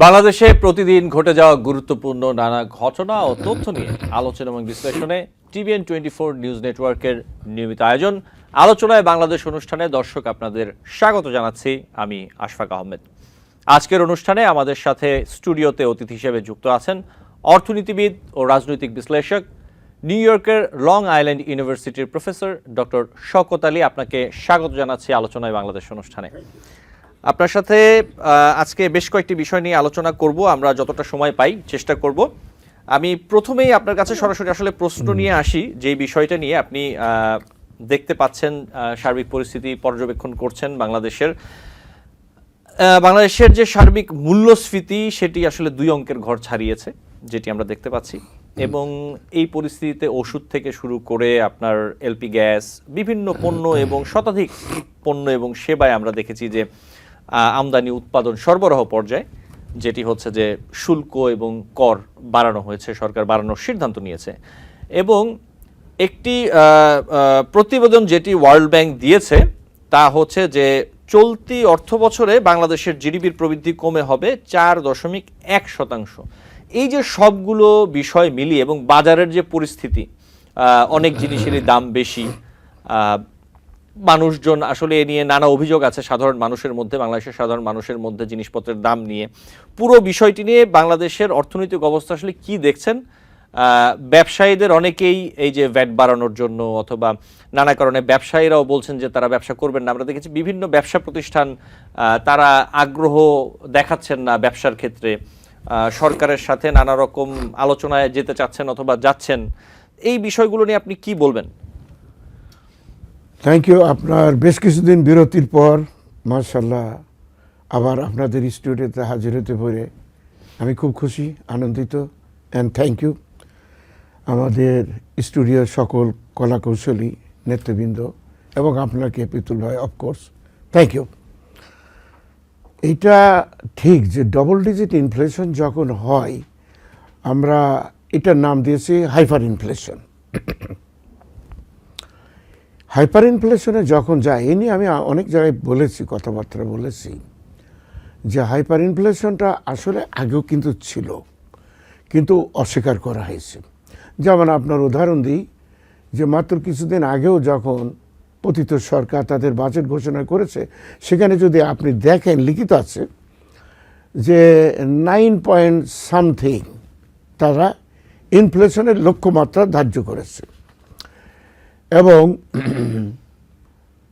বাংলাদেশে প্রতিদিন ঘটে যাওয়া গুরুত্বপূর্ণ নানা ঘটনা ও তথ্য নিয়ে আলোচনা এবং বিশ্লেষণে টিভিএন 24 নিউজ নেটওয়ার্কের নিয়মিত আয়োজন আলোচনায় বাংলাদেশ অনুষ্ঠানে দর্শক আপনাদের স্বাগত জানাচ্ছি। আমি আশফাক আহমেদ। আজকের অনুষ্ঠানে আমাদের সাথে স্টুডিওতে অতিথি হিসেবে যুক্ত আছেন অর্থনীতিবিদ ও রাজনৈতিক বিশ্লেষক নিউ ইয়র্কের লং আইল্যান্ড ইউনিভার্সিটির প্রফেসর ডক্টর শওকত আলী। আপনাকে স্বাগত জানাচ্ছি আলোচনায় বাংলাদেশ অনুষ্ঠানে। আপনার সাথে আজকে বেশ কয়েকটি বিষয় নিয়ে আলোচনা করব, আমরা যতটা সময় পাই চেষ্টা করব। আমি প্রথমেই আপনার কাছে সরাসরি আসলে প্রশ্ন নিয়ে আসি, যে বিষয়টা নিয়ে আপনি দেখতে পাচ্ছেন সার্বিক পরিস্থিতি পর্যবেক্ষণ করছেন বাংলাদেশের যে সার্বিক মূল্যস্ফীতি সেটি আসলে 2 অঙ্কের ঘর ছাড়িয়েছে, যেটি আমরা দেখতে পাচ্ছি। এবং এই পরিস্থিতিতে ওষুধ থেকে শুরু করে আপনার এলপি গ্যাস, বিভিন্ন পণ্য এবং শতাধিক পণ্য এবং সেবায় আমরা দেখেছি যে আমদানি উৎপাদন সরবরাহ পর্যায়ে যেটি হচ্ছে যে শুল্ক এবং কর বাড়ানো হয়েছে, সরকার বাড়ানোর সিদ্ধান্ত নিয়েছে। এবং একটি প্রতিবেদন যেটি ওয়ার্ল্ড ব্যাংক দিয়েছে তা হচ্ছে যে চলতি অর্থবছরে বাংলাদেশের জিডিপির প্রবৃদ্ধি কমে হবে 4.1%। এই যে সবগুলো বিষয় মিলিয়ে এবং বাজারের যে পরিস্থিতি, অনেক জিনিসেরই দাম বেশি, মানুষজন আসলে এ নিয়ে নানা অভিযোগ আছে সাধারণ মানুষের মধ্যে, বাংলাদেশের সাধারণ মানুষের মধ্যে জিনিসপত্রের দাম নিয়ে। পুরো বিষয়টি নিয়ে বাংলাদেশের অর্থনৈতিক অবস্থা আসলে কি দেখছেন? ব্যবসায়ীদের অনেকেই এই যে ভ্যাট বাড়ানোর জন্য অথবা নানা কারণে ব্যবসায়ীরাও বলছেন যে তারা ব্যবসা করবেন না। আমরা দেখেছি বিভিন্ন ব্যবসা প্রতিষ্ঠান তারা আগ্রহ দেখাচ্ছেন না ব্যবসার ক্ষেত্রে, সরকারের সাথে নানা রকম আলোচনায় যেতে চাচ্ছেন অথবা যাচ্ছেন। এই বিষয়গুলো নিয়ে আপনি কি বলবেন? Thank you. আপনার বেশ কিছুদিন বিরতির পর মাশাআল্লাহ আবার আপনাদের স্টুডিওতে হাজির হতে পেরে আমি খুব খুশি, আনন্দিত। অ্যান্ড থ্যাংক ইউ আমাদের স্টুডিওর সকল কলাকৌশলী নেতৃবৃন্দ এবং আপনাকে পিতুল ভাই, অফকোর্স থ্যাংক ইউ। এইটা ঠিক যে ডবল ডিজিট ইনফ্লেশন যখন হয় আমরা এটার নাম দিয়েছি হাইপার ইনফ্লেশন। হাইপার ইনফ্লেশনে যখন যায়, এ নিয়ে আমি অনেক জায়গায় বলেছি, কথাবার্তা বলেছি যে হাইপার ইনফ্লেশনটা আসলে আগেও কিন্তু ছিল, কিন্তু অস্বীকার করা হয়েছে। যেমন আপনার উদাহরণ দিই যে মাত্র কিছুদিন আগেও যখন পতিত সরকার তাদের বাজেট ঘোষণা করেছে, সেখানে যদি আপনি দেখেন লিখিত আছে যে 9 তারা ইনফ্লেশনের লক্ষ্যমাত্রা ধার্য করেছে। এবং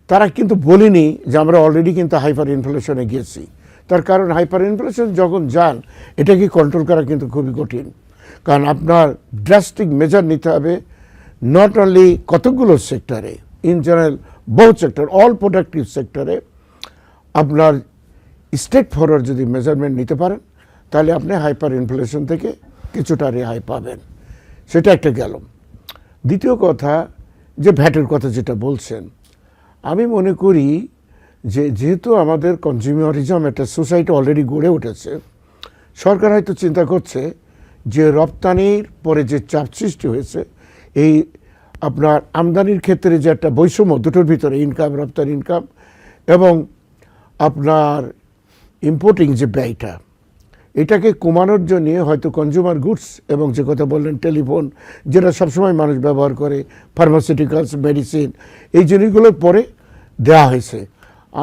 তারা কিন্তু বলেনি যে আমরা অলরেডি কিন্তু হাইপার ইনফ্লেশনে গিয়েছি। তার কারণ হাইপার ইনফ্লেশন যখন যান এটাকে কন্ট্রোল করা কিন্তু খুবই কঠিন, কারণ আপনার ড্রাস্টিক মেজার নিতে হবে নট অনলি কতগুলো সেক্টরে, ইন জেনারেল বহু সেক্টর, অল প্রোডাক্টিভ সেক্টরে আপনার স্টেট ফরওয়ার্ড যদি মেজারমেন্ট নিতে পারেন তাহলে আপনি হাইপার ইনফ্লেশন থেকে কিছুটা রেহাই পাবেন। সেটা একটা গেল। দ্বিতীয় কথা যে ভ্যাটের কথা যেটা বলছেন, আমি মনে করি যে যেহেতু আমাদের কনজিউমারিজম একটা সোসাইটি অলরেডি গড়ে উঠেছে, সরকার হয়তো চিন্তা করছে যে রপ্তানির পরে যে চাপ সৃষ্টি হয়েছে, এই আপনার আমদানির ক্ষেত্রে যে একটা বৈষম্য দুটোর ভিতরে ইনকাম, রপ্তানি ইনকাম এবং আপনার ইম্পোর্টিং যে ব্যয়টা, এটাকে কমানোর জন্য হয়তো কনজিউমার গুডস এবং যে কথা বললেন টেলিফোন, যেটা সবসময় মানুষ ব্যবহার করে, ফার্মাসিউটিক্যালস, মেডিসিন, এই জিনিসগুলোর পরে দেওয়া হয়েছে।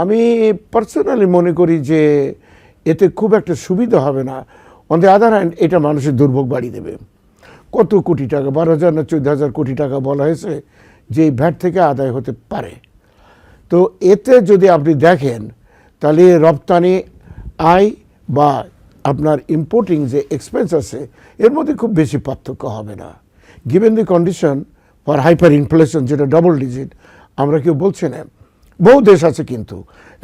আমি পার্সোনালি মনে করি যে এতে খুব একটা সুবিধা হবে না। অন দ্য আদার হ্যান্ড এটা মানুষের দুর্ভোগ বাড়িয়ে দেবে। কত কোটি টাকা, 12,000 না 14,000 কোটি টাকা বলা হয়েছে যে এই ভ্যাট থেকে আদায় হতে পারে। তো এতে যদি আপনি দেখেন তাহলে রপ্তানি আয় বা আপনার ইম্পোর্টিং যে এক্সপেন্স আছে এর মধ্যে খুব বেশি পার্থক্য হবে না, given the condition for hyper inflation যেটা ডবল ডিজিট। আমরা কেউ বলছি না, বহু দেশ আছে, কিন্তু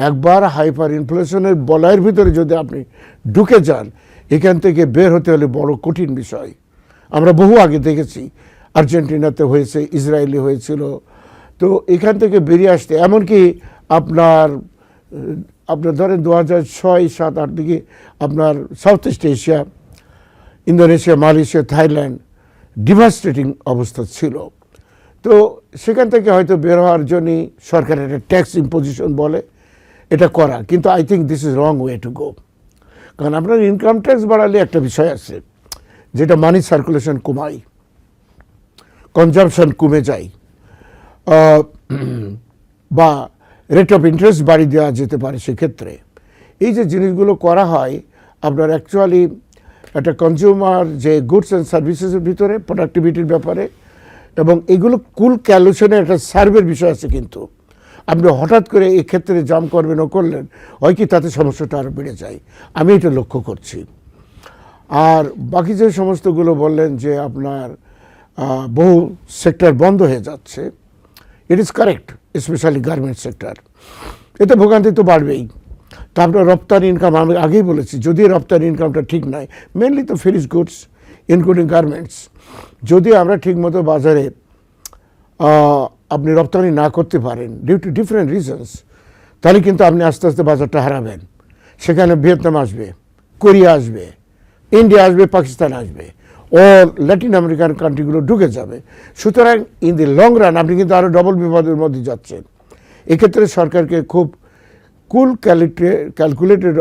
একবার হাইপার ইনফ্লেশনের বলয়ের ভিতরে যদি আপনি ঢুকে যান, এখান থেকে বের হতে হলে বড় কঠিন বিষয়। আমরা বহু আগে দেখেছি, আর্জেন্টিনাতে হয়েছে, ইসরায়েলে হয়েছিল। তো এখান থেকে বেরিয়ে আসতে এমনকি আপনার ধরেন 2006, 7, 8 দিকে আপনার south east Asia, Indonesia, Malaysia, Thailand devastating অবস্থা ছিল। তো সেখান থেকে হয়তো বের হওয়ার জন্য সরকারের একটা ট্যাক্স ইম্পোজিশন বলে এটা করা, কিন্তু I think this is wrong way to go. কারণ আপনার ইনকাম ট্যাক্স বাড়ালে একটা বিষয় আছে, যেটা মানি সার্কুলেশন কমায়, কনজামশন কমে যায়, বা রেট অফ ইন্টারেস্ট বাড়িয়ে দেওয়া যেতে পারে। সেক্ষেত্রে এই যে জিনিসগুলো করা হয়, আপনার অ্যাকচুয়ালি একটা কনজিউমার যে গুডস অ্যান্ড সার্ভিসেসের ভিতরে প্রোডাক্টিভিটির ব্যাপারে, এবং এগুলো কুল ক্যালকুলেশনের একটা সার্ভের বিষয় আছে। কিন্তু আপনি হঠাৎ করে এই ক্ষেত্রে জাম করবেন ও করলেন, হয় কি তাতে সমস্যাটা আরও বেড়ে যায়। আমি এটা লক্ষ্য করছি। আর বাকি যে সমস্তগুলো বললেন যে আপনার বহু সেক্টর বন্ধ হয়ে যাচ্ছে, it is correct, specially garments sector. এতে ভোগান্তি তো বাড়বেই। তারপরে রপ্তানি ইনকাম, আমি আগেই বলেছি, যদি রপ্তানি ইনকামটা ঠিক নয়, মেনলি তো ফিনিশ গুডস ইনক্লুডিং গার্মেন্টস, যদি আমরা ঠিকমতো বাজারে আপনি রপ্তানি না করতে পারেন ডিউ টু ডিফারেন্ট রিজনস, তাহলে কিন্তু আপনি আস্তে আস্তে বাজারটা হারাবেন। সেখানে ভিয়েতনাম আসবে, কোরিয়া আসবে, ইন্ডিয়া আসবে, পাকিস্তান আসবে, ও ল্যাটিন আমেরিকান কান্ট্রিগুলো ঢুকে যাবে। সুতরাং ইন দি লং রান আপনি কিন্তু আরও ডবল বিপদের মধ্যে যাচ্ছেন। এক্ষেত্রে সরকারকে খুব কুল ক্যালকুলেটেড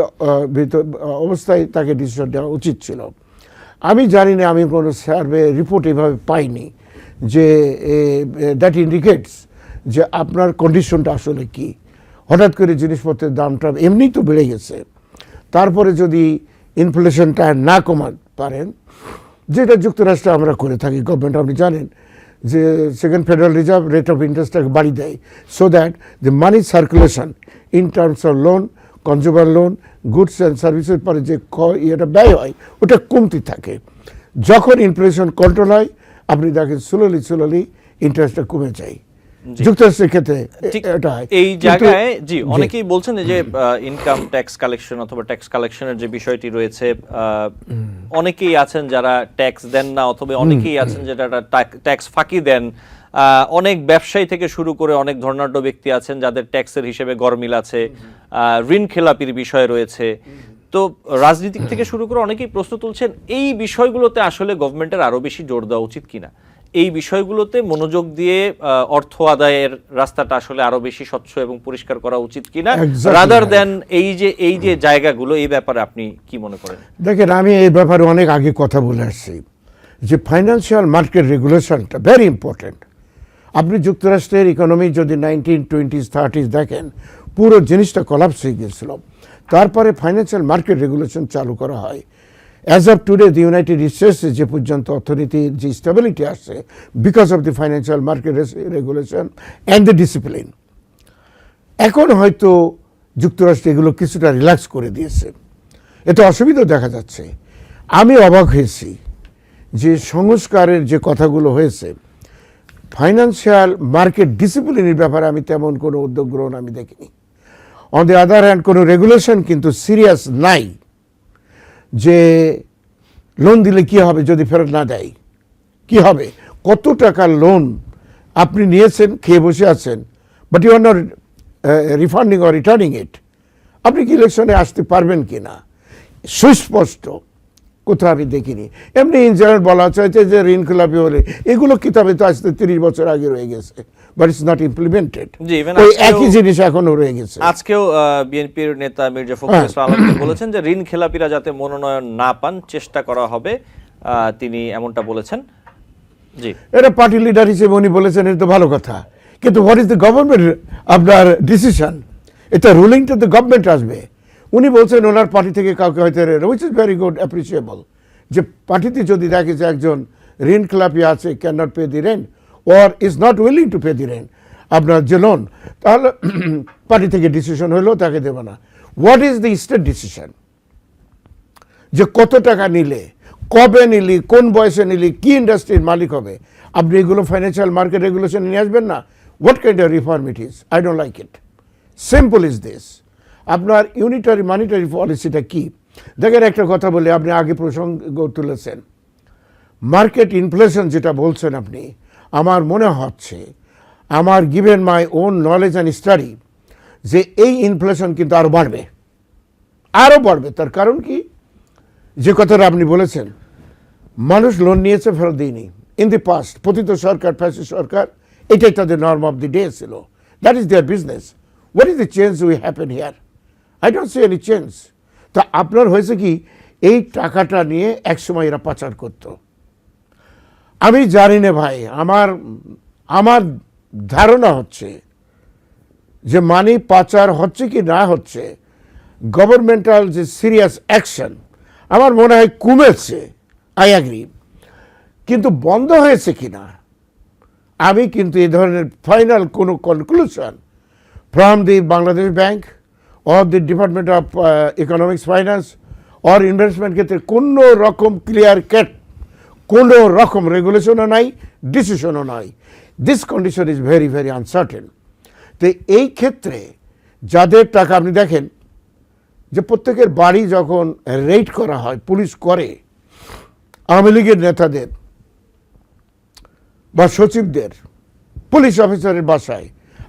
অবস্থায় তাকে ডিসিশন দেওয়া উচিত ছিল। আমি জানি না, আমি কোনো সার্ভে রিপোর্ট এভাবে পাইনি যে দ্যাট ইন্ডিকেটস যে আপনার কন্ডিশনটা আসলে কি। হঠাৎ করে জিনিসপত্রের দামটা এমনি তো বেড়ে গেছে, তারপরে যদি ইনফ্লেশনটা না কমাতে পারেন, যেটা যুক্তরাষ্ট্রে আমরা করে থাকি, গভর্নমেন্ট আপনি জানেন যে second federal reserve rate of ইন্টারেস্টটাকে বাড়িয়ে দেয়, so that the money circulation in terms of loan, consumer loan, goods and সার্ভিসের পরে যে ইয়েটা ব্যয় হয় ওটা কমতে থাকে। যখন ইনফ্লেশন কন্ট্রোল হয়, আপনি দেখেন স্লোলি ইন্টারেস্টটা কমে যায়। যুক্তরাষ্ট্রের ক্ষেত্রে এটা হয়। এই জায়গায় জি অনেকেই বলছেন যে ইনকাম ট্যাক্স কালেকশন অথবা ট্যাক্স কালেকশনের যে বিষয়টি রয়েছে, অনেকেই আছেন যারা ট্যাক্স দেন না, অথবা অনেকেই আছেন যারা ট্যাক্স ফাঁকি দেন। অনেক ব্যবসায়ী থেকে শুরু করে অনেক ধনাঢ্য ব্যক্তি আছেন যাদের ট্যাক্সের হিসেবে গরমিল আছে, ঋণ খেলাপির বিষয় রয়েছে। তো রাজনীতিক থেকে শুরু করে অনেকেই প্রশ্ন তুলছেন, এই বিষয়গুলোতে আসলে গভর্নমেন্টের আরো বেশি জোর দেওয়া উচিত কিনা, এই বিষয়গুলোতে মনোযোগ দিয়ে অর্থ আদায়ের রাস্তাটা আসলে আরো বেশি স্বচ্ছ এবং পরিষ্কার করা উচিত কিনা, রাদার দেন এই যে জায়গাগুলো, এই ব্যাপারে আপনি কি মনে করেন? দেখেন, আমি এই ব্যাপারে অনেক আগে কথা বলে আসছি যে ফাইন্যান্সিয়াল মার্কেট রেগুলেশনটা ভেরি ইম্পর্টেন্ট। আপনি যুক্তরাষ্ট্রের ইকোনমি যদি 1920s 30s দেখেন, পুরো জিনিসটা কলাপস হয়ে গিয়েছিল। তারপরে ফাইন্যান্সিয়াল মার্কেট রেগুলেশন চালু করা হয়। As of today the united স্টেটসে যে পর্যন্ত অর্থনীতির যে স্টেবিলিটি আসছে, because of the financial market regulation and the discipline. এখন হয়তো যুক্তরাষ্ট্র এগুলো কিছুটা রিল্যাক্স করে দিয়েছে, এতে অসুবিধাও দেখা যাচ্ছে। আমি অবাক হয়েছি যে সংস্কারের যে কথাগুলো হয়েছে, ফাইন্যান্সিয়াল মার্কেট ডিসিপ্লিনের ব্যাপারে আমি তেমন কোনো উদ্যোগ গ্রহণ আমি দেখিনি। অন দি আদার হ্যান্ড কোনো রেগুলেশন কিন্তু সিরিয়াস নাই যে লোন দিলে কি হবে যদি ফেরত না দেয়, কি হবে, কত টাকার লোন আপনি নিয়েছেন, খেয়ে বসে আছেন, but you are not refunding or returning it, আপনি কি ইলেকশনে আসতে পারবেন কি না, সুস্পষ্ট কোথাও আমি দেখিনি। এমনি ইন জেনারেল বলা হচ্ছে যে ঋণ খেলাপি হলে, এগুলো কিতাবে তো আসতে 30 বছর আগে রয়ে গেছে, বাট ইটস নট ইমপ্লিমেন্টেড। ওই একই জিনিস এখনো রয়ে গেছে। আজকেও বিএনপির নেতা মির্জা ফখরুল ইসলাম আলমগীর বলেছেন যে ঋণ খেলাপিরা যাতে মনোনয়ন না পান চেষ্টা করা হবে, তিনি এমনটা বলেছেন। জি, এটা পার্টি লিডার হিসেবে উনি বলেছেন, এটা তো ভালো কথা, কিন্তু হোয়াট ইজ দ্য গভর্নমেন্ট আপনার ডিসিশন, এটা রুলিংটা তো গভর্নমেন্ট আসবে। উনি বলছেন ওনার পার্টি থেকে কাউকে হয়তো, which is very good, appreciable, যে পার্টিতে যদি দেখে যে একজন ঋণ খেলাপি আছে, can not pay the rent or is not willing to pay the rent, আপনার যে লোন, তাহলে পার্টি থেকে ডিসিশন হলো তাকে দেবে না। What is the state decision, যে কত টাকা নিলে, কবে নিলি, কোন বয়সে নিলি, কি ইন্ডাস্ট্রির মালিক হবে, আপনি এগুলো ফাইন্যান্সিয়াল মার্কেট রেগুলেশন নিয়ে আসবেন না? What kind of reform it is? I don't like it. Simple is this, আপনার ইউনিটারি মানিটারি পলিসিটা কি? দেখেন, একটা কথা বলে, আপনি আগে প্রসঙ্গ তুলেছেন, মার্কেট ইনফ্লেশন যেটা বলছেন আপনি, আমার মনে হচ্ছে, আমার given my own knowledge and study, যে এই ইনফ্লেশন কিন্তু আরও বাড়বে, আরও বাড়বে। তার কারণ কি, যে কথাটা আপনি বলেছেন, মানুষ লোন নিয়েছে, ফেরত দিইনি। ইন দি পাস্ট পতিত সরকার, ফ্যাসিস্ট সরকার, এটাই তাদের নর্ম অফ দি ডে ছিল, that is there business. What is the change we happen here? I don't C any change. তা আপনার হয়েছে কি, এই টাকাটা নিয়ে একসময় এরা পাচার করত। আমি জানি না ভাই, আমার ধারণা হচ্ছে যে মানি পাচার হচ্ছে কি না হচ্ছে, গভর্নমেন্টাল যে সিরিয়াস অ্যাকশন আমার মনে হয় কমেছে, আই অ্যাগ্রি, কিন্তু বন্ধ হয়েছে কিনা আমি কিন্তু এই ধরনের ফাইনাল কোনো conclusion from the Bangladesh bank or the department of economics finance or investment ক্ষেত্রে কোনো রকম ক্লিয়ার কাট কোনো রকম রেগুলেশনও নাই, ডিসিশনও নাই। This condition is very very uncertain. তো এই ক্ষেত্রে যাদের টাকা, আপনি দেখেন যে প্রত্যেকের বাড়ি যখন রেড করা হয়, পুলিশ করে আওয়ামী লীগের নেতাদের বা সচিবদের, পুলিশ অফিসারের বাসায়,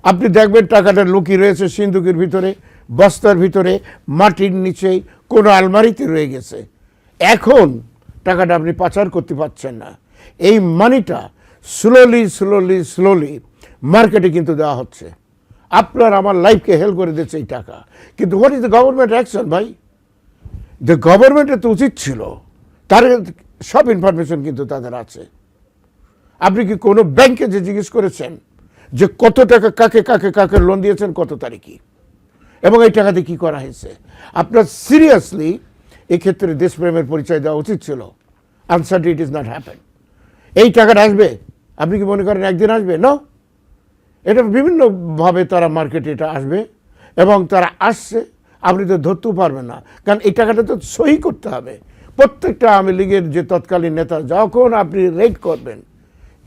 আপনি দেখবেন টাকাটা লুকিয়ে রয়েছে সিন্দুকের ভিতরে, বস্তার ভিতরে, মাটির নিচেই, কোনো আলমারিতে রয়ে গেছে। এখন টাকাটা আপনি পাচার করতে পারছেন না। এই মানিটা স্লোলি স্লোলি স্লোলি মার্কেটে কিন্তু দেওয়া হচ্ছে। আপনার আমার লাইফকে হেল্প করে দিচ্ছে এই টাকা। কিন্তু what is the government action ভাই? দ্য গভর্নমেন্টের তো উচিত ছিল, তার সব ইনফরমেশন কিন্তু তাদের আছে। আপনি কি কোনো ব্যাংকে যে জিজ্ঞেস করেছেন যে কত টাকা কাকে কাকে কাকে লোন দিয়েছেন, কত তারিখে, এবং এই টাকাতে কি করা হয়েছে? আপনার সিরিয়াসলি এক্ষেত্রে দেশপ্রেমের পরিচয় দেওয়া উচিত ছিল। Answer it is not happen. এই টাকাটা আসবে, আপনি কি মনে করেন একদিন আসবে? না, এটা বিভিন্নভাবে তারা মার্কেটে এটা আসবে, এবং তারা আসছে, আপনি তো ধরতেও পারবেন না, কারণ এই টাকাটা তো সই করতে হবে। প্রত্যেকটা আওয়ামী লীগের যে তৎকালীন নেতা, যখন আপনি রেড করবেন,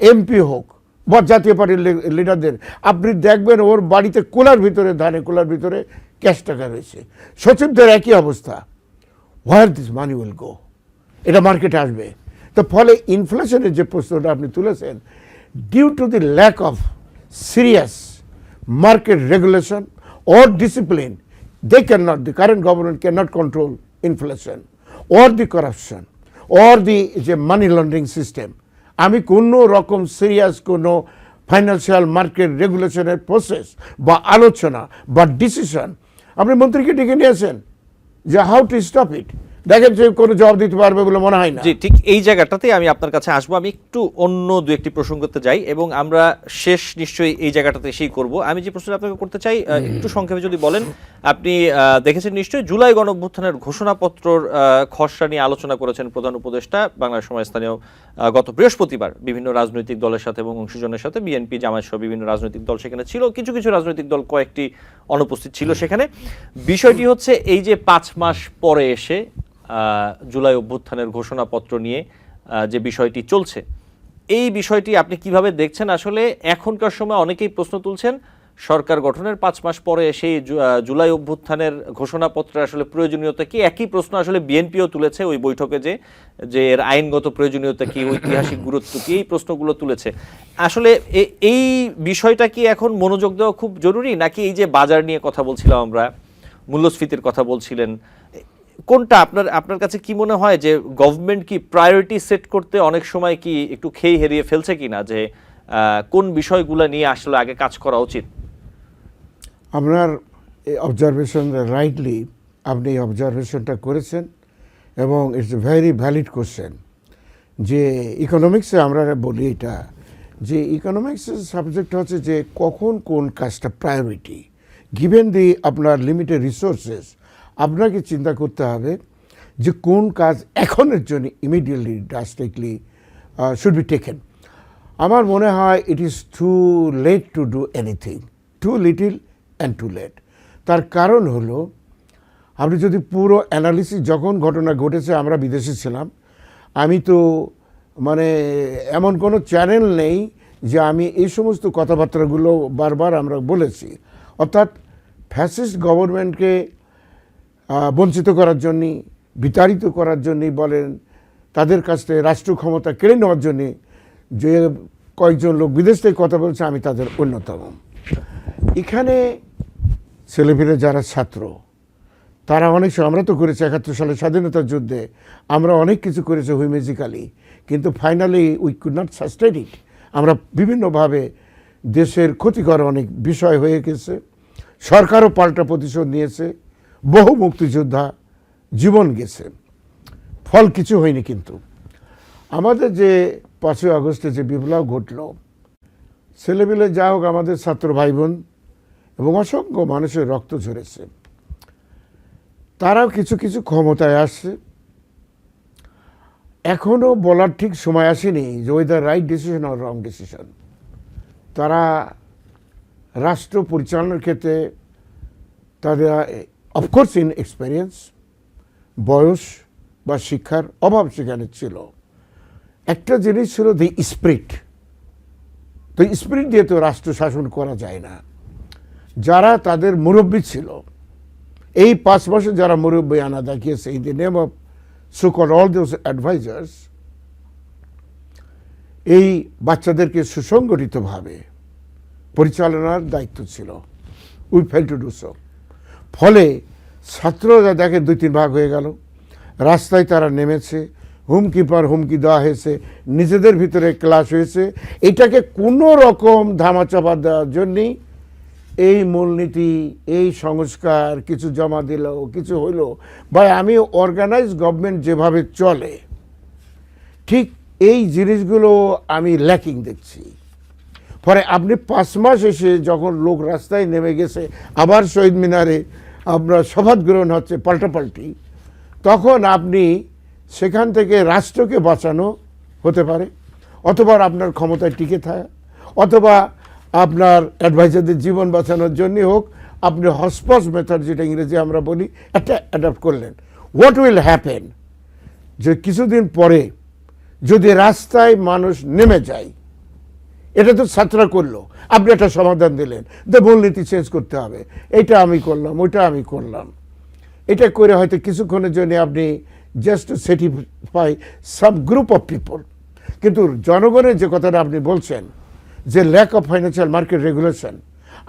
এমপি হোক বা জাতীয় পার্টির লিডারদের, আপনি দেখবেন ওর বাড়িতে কুলার ভিতরে, ধানের কুলার ভিতরে ক্যাশ টাকা রয়েছে। সচিবদের একই অবস্থা। Where this money will go? এটা মার্কেটে আসবে। তো ফলে ইনফ্লেশনের যে প্রশ্নটা আপনি তুলেছেন, due to the lack of serious market regulation or discipline, the current government cannot control inflation or the corruption or the money laundering system. আমি কোনো রকম সিরিয়াস কোনো ফাইন্যান্সিয়াল মার্কেট রেগুলেশনের প্রসেস বা আলোচনা বা ডিসিশন আপনি মন্ত্রীকে ডেকে নিয়েছেন যে হাউ টু স্টপ ইট, দেখেন যে কোনো জবাব দিতে পারবে বলে মনে হয় না। জি, ঠিক এই জায়গাটাতে আমি আপনার কাছে আসবো। আমি একটু অন্য দু একটি প্রসঙ্গতে যাই এবং আমরা শেষ নিশ্চয়ই এই জায়গাটাতে এসেই করব। আমি যে প্রশ্নটা আপনাকে করতে চাই, একটু সংক্ষেপে যদি বলেন। আপনি দেখেছেন নিশ্চয়ই জুলাই গণঅভ্যুত্থানের ঘোষণাপত্রর খসড়া নিয়ে আলোচনা করেছেন প্রধান উপদেষ্টা বাংলাদেশ সময় স্থানীয় গত বৃহস্পতিবার বিভিন্ন রাজনৈতিক দলের সাথে এবং অংশীজনের সাথে। বিএনপি, জামায়াত সহ বিভিন্ন রাজনৈতিক দল সেখানে ছিল, কিছু কিছু রাজনৈতিক দল কয়েকটি অনুপস্থিত ছিল সেখানে। বিষয়টি হচ্ছে এই যে 5 মাস পরে এসে জুলাই অভ্যুত্থানের ঘোষণাপত্র নিয়ে যে বিষয়টি চলছে, এই বিষয়টি আপনি কিভাবে দেখছেন? আসলে এখনকার সময় অনেকেই প্রশ্ন তুলছেন, সরকার গঠনের 5 মাস পরে সেই জুলাই অভ্যুত্থানের ঘোষণাপত্রের আসলে প্রয়োজনীয়তা কি? একই প্রশ্ন আসলে বিএনপিও তুলেছে ওই বৈঠকে, যে এর আইনগত প্রয়োজনীয়তা কি, ঐতিহাসিক গুরুত্ব কি, এই প্রশ্নগুলো তুলেছে। আসলে এই বিষয়টা কি এখন মনোযোগ দেওয়া খুব জরুরি, নাকি এই যে বাজার নিয়ে কথা বলছিলাম আমরা, মূল্যস্ফীতির কথা বলছিলেন, কোনটা আপনার কাছে কি মনে হয় যে গভর্নমেন্ট কি প্রায়োরিটি সেট করতে অনেক সময় কি একটু খেই হেরিয়ে ফেলছে কিনা, যে কোন বিষয়গুলো নিয়ে আসলে আগে কাজ করা উচিত? আপনার এই অবজারভেশন রাইটলি, আপনি এই অবজারভেশনটা করেছেন এবং it's a very valid question. যে ইকোনমিক্সে আমরা বলি এটা, যে ইকোনমিক্সের সাবজেক্ট হচ্ছে যে কখন কোন কাজটা প্রায়োরিটি, গিভেন দি আপনার লিমিটেড রিসোর্সেস, আপনাকে চিন্তা করতে হবে যে কোন কাজ এখনের জন্য immediately drastically should be taken. আমার মনে হয় it is too late to do anything, too little and too late. তার কারণ হলো, আপনি যদি পুরো অ্যানালিসিস, যখন ঘটনা ঘটেছে আমরা বিদেশে ছিলাম, আমি তো মানে এমন কোনো চ্যানেল নেই যে আমি এই সমস্ত কথাবার্তাগুলো বারবার আমরা বলেছি। অর্থাৎ ফ্যাসিস্ট গভর্নমেন্টকে বঞ্চিত করার জন্যে, বিতাড়িত করার জন্যেই বলেন, তাদের কাছ থেকে রাষ্ট্র ক্ষমতা কেড়ে নেওয়ার জন্যে যে কয়েকজন লোক বিদেশ থেকে কথা বলছে, আমি তাদের অন্যতম। এখানে ছেলেমেয়েরা যারা ছাত্র, তারা অনেক সময়, আমরা তো করেছি 71 সালে স্বাধীনতার যুদ্ধে, আমরা অনেক কিছু করেছি হুইমেজিক্যালি, কিন্তু finally we could not sustain it. আমরা বিভিন্নভাবে দেশের ক্ষতিকর অনেক বিষয় হয়ে গেছে, সরকারও পাল্টা প্রতিশোধ নিয়েছে, বহু মুক্তিযোদ্ধা জীবন গেছে, ফল কিছু হয়নি। কিন্তু আমাদের যে 5ই আগস্টে যে বিপ্লব ঘটল, ছেলেপিলে যা হোক আমাদের ছাত্র ভাই বোন এবং অসংখ্য মানুষের রক্ত ঝরেছে, তারাও কিছু কিছু ক্ষমতায় আসছে। এখনও বলার ঠিক সময় আসেনি যে ওইদার রাইট ডিসিশন আর রং ডিসিশন। তারা রাষ্ট্র পরিচালনার ক্ষেত্রে তাদের অফকোর্স ইন এক্সপেরিয়েন্স, বয়স বা শিক্ষার অভাব সেখানে ছিল। একটা জিনিস ছিল দি স্পিরিট। তো স্পিরিট দিয়ে তো রাষ্ট্র শাসন করা যায় না। যারা তাদের মুরব্বী ছিল, এই 5 মাসে যারা মুরব্বী আনা দেখিয়েছে in the name of so called all those advisers, এই বাচ্চাদেরকে সুসংগঠিতভাবে পরিচালনার দায়িত্ব ছিল। We fail to do so. ফলে ছাত্ররা দেখে 2-3 ভাগ হয়ে গেল, রাস্তায় তারা নেমেছে, হুমকি পর হুমকি দেওয়া হয়েছে, নিজেদের ভিতরে ক্লাশ হয়েছে। এটাকে কোনো রকম ধামাচাপা দেওয়ার জন্যই এই মূলনীতি, এই সংস্কার, কিছু জমা দিল, কিছু হইল। ভাই, আমি অর্গানাইজ গভর্নমেন্ট যেভাবে চলে, ঠিক এই জিনিসগুলো আমি ল্যাকিং দেখছি। পরে আপনি 5 মাস এসে যখন লোক রাস্তায় নেমে গেছে, আবার শহীদ মিনারে আপনার শপথ গ্রহণ হচ্ছে পাল্টাপাল্টি, তখন আপনি সেখান থেকে রাষ্ট্রকে বাঁচানো হতে পারে, অথবা আপনার ক্ষমতায় টিকে থাকা, অথবা আপনার অ্যাডভাইজারদের জীবন বাঁচানোর জন্য হোক, আপনি হসপস মেথড, যেটা ইংরেজি আমরা বলি, একটা অ্যাডাপ্ট করলেন। হোয়াট উইল হ্যাপেন, যে কিছুদিন পরে যদি রাস্তায় মানুষ নেমে যায়, এটা তো ছাত্ররা করলো, আপনি একটা সমাধান দিলেন যে মূলনীতি চেঞ্জ করতে হবে, এটা আমি করলাম, ওইটা আমি করলাম। এটা করে হয়তো কিছুক্ষণের জন্য আপনি just to satisfy some group of people. কিন্তু জনগণের যে কথাটা আপনি বলছেন, যে lack of financial market regulation,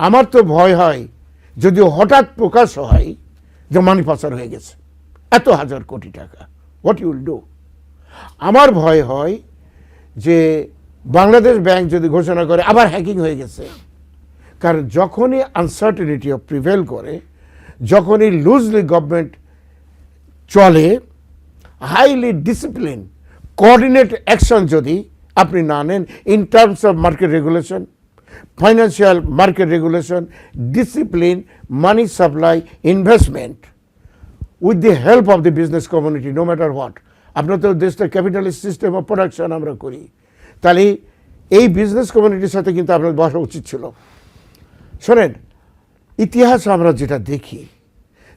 আমার তো ভয় হয় যদি হঠাৎ প্রকাশ হয় যে মানি পাচার হয়ে গেছে এত হাজার কোটি টাকা, হোয়াট ইউ উইল ডু। আমার ভয় হয় যে বাংলাদেশ ব্যাংক যদি ঘোষণা করে আবার হ্যাকিং হয়ে গেছে। কারণ যখনই আনসার্টেনিটি প্রিভেল করে, যখনই লুজলি গভর্নমেন্ট চলে, হাইলি ডিসিপ্লিন কোঅর্ডিনেট অ্যাকশন যদি আপনি না নেন in terms of market regulation, financial market regulation, discipline, money supply, investment, with the help of the business community, no matter what. আপনার তো দেশটা ক্যাপিটালিস্ট সিস্টেম অফ প্রোডাকশন আমরা করি, তাহলে এই বিজনেস কমিউনিটির সাথে কিন্তু আপনার বসা উচিত ছিল। শোনেন, ইতিহাস আমরা যেটা দেখি,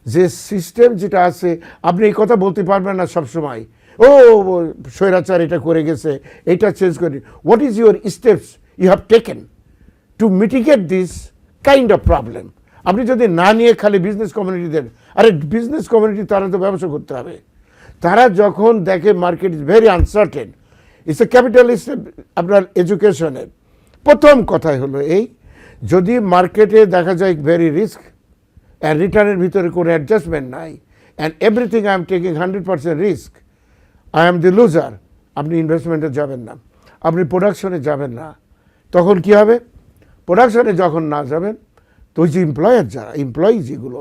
যে সিস্টেম যেটা আছে, আপনি এই কথা বলতে পারবেন না সবসময়, ও স্বৈরাচার এটা করে গেছে, এটা চেঞ্জ করে। What is your steps you have taken to mitigate this kind of problem? আপনি যদি না নিয়ে খালি বিজনেস কমিউনিটি দেন, আরে বিজনেস কমিউনিটি তারা তো ব্যবসা করতে হবে। তারা যখন দেখে market is very uncertain, it's a capitalist. আপনার এডুকেশনের প্রথম কথাই হলো এই, যদি মার্কেটে দেখা যায় ভেরি রিস্ক অ্যান্ড রিটার্নের ভিতরে কোনো অ্যাডজাস্টমেন্ট নাই, and everything I am taking 100% risk, I am the loser, আপনি ইনভেস্টমেন্টে যাবেন না, আপনি প্রোডাকশনে যাবেন না। তখন কি হবে? প্রোডাকশনে যখন না যাবেন, তো ওই যে এমপ্লয়ি যেগুলো,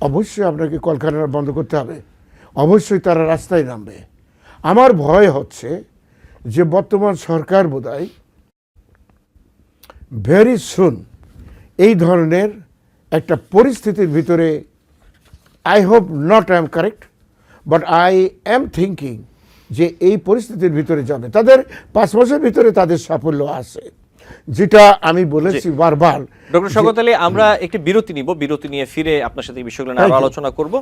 অবশ্যই আপনাকে কলকারখানা বন্ধ করতে হবে, অবশ্যই তারা রাস্তায় নামবে। আমার ভয় হচ্ছে যে বর্তমান সরকার বোধহয় ভেরি সুন এই ধরনের একটা পরিস্থিতির ভিতরে, I hope not I am correct, but I am thinking যে এই পরিস্থিতির ভিতরে যাবে। তাদের 5 মাসের ভিতরে তাদের সাফল্য আছে, যেটা আমি বলেছি বারবার। ডক্টর শওকত আলী, আমরা একটি বিরতি নিব, বিরতি নিয়ে ফিরে আপনার সাথে এই বিষয়গুলো নিয়ে আরো আলোচনা করব।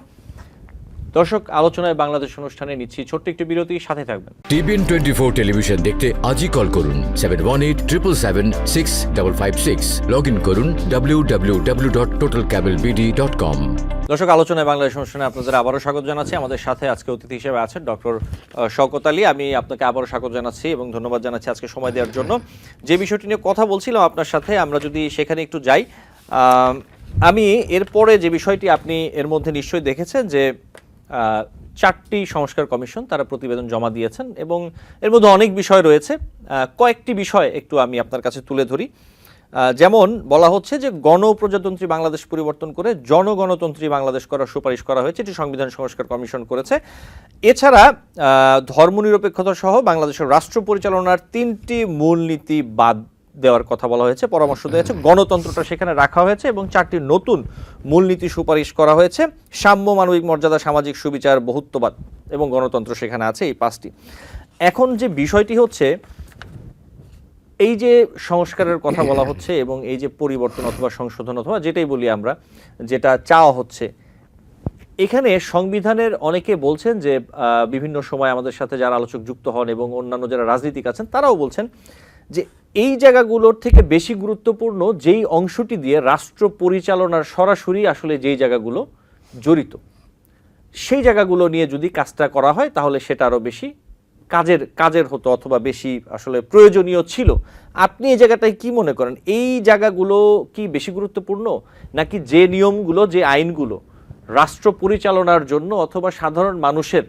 দর্শক, আলোচনায় বাংলাদেশ অনুষ্ঠানে নিচ্ছি ছোট্ট একটি বিরতি, সাথে থাকবেন। TVN 24 টেলিভিশন দেখতে আজই কল করুন 7187776556। লগ ইন করুন www.totalcablebd.com। দর্শক, আলোচনায় বাংলাদেশ অনুষ্ঠানে আপনাদের আবারও স্বাগত জানাচ্ছি। আমাদের সাথে আজকে অতিথি হিসেবে আছেন ডক্টর শওকত আলী। আমি আপনাকে আবারও স্বাগত জানাচ্ছি এবং ধন্যবাদ জানাচ্ছি আজকে সময় দেওয়ার জন্য। যে বিষয়টি নিয়ে কথা বলছিলাম আপনার সাথে, আমরা যদি সেখানে একটু যাই, আমি এরপরে যে বিষয়টি আপনি এর মধ্যে নিশ্চয়ই দেখেছেন যে 4টি সংস্কার কমিশন তারা প্রতিবেদন জমা দিয়েছেন এবং এর মধ্যে অনেক বিষয় রয়েছে। কয়েকটি বিষয় একটু আমি আপনার কাছে তুলে ধরি। যেমন বলা হচ্ছে যে গণপ্রজাতন্ত্রী বাংলাদেশ পরিবর্তন করে জনগণতন্ত্রী বাংলাদেশ করার সুপারিশ করা হয়েছে, এটি সংবিধান সংস্কার কমিশন করেছে। এছাড়া ধর্মনিরপেক্ষতা সহ বাংলাদেশের রাষ্ট্র পরিচালনার 3টি মূলনীতি বাদ দেওয়ার কথা বলা হয়েছে, পরামর্শ দেওয়া হয়েছে, গণতন্ত্রটা সেখানে রাখা হয়েছে এবং 4টি নতুন মূলনীতি সুপারিশ করা হয়েছে। সাম্য, মানবিক মর্যাদা, সামাজিক সুবিচার, বহুত্ববাদ এবং গণতন্ত্র সেখানে আছে, এই 5টি। এখন যে বিষয়টি হচ্ছে, এই যে সংস্কারের কথা বলা হচ্ছে এবং এই যে পরিবর্তন অথবা সংশোধন অথবা যেটাই বলি আমরা, যেটা চাওয়া হচ্ছে, এখানে সংবিধানের অনেকে বলছেন যে বিভিন্ন সময় আমাদের সাথে যারা আলোচক যুক্ত হন এবং অন্যান্য যারা রাজনীতিক আছেন তারাও বলছেন যে এই জায়গাগুলোর থেকে বেশি গুরুত্বপূর্ণ যেই অংশটি দিয়ে রাষ্ট্র পরিচালনার সরাসরি আসলে যেই জায়গাগুলো জড়িত, সেই জায়গাগুলো নিয়ে যদি কাজটা করা হয় তাহলে সেটা আরও বেশি কাজের হতো অথবা বেশি আসলে প্রয়োজনীয় ছিল। আপনি এই জায়গাটায় কি মনে করেন, এই জায়গাগুলো কি বেশি গুরুত্বপূর্ণ, নাকি যে নিয়মগুলো, যে আইনগুলো রাষ্ট্র পরিচালনার জন্য অথবা সাধারণ মানুষের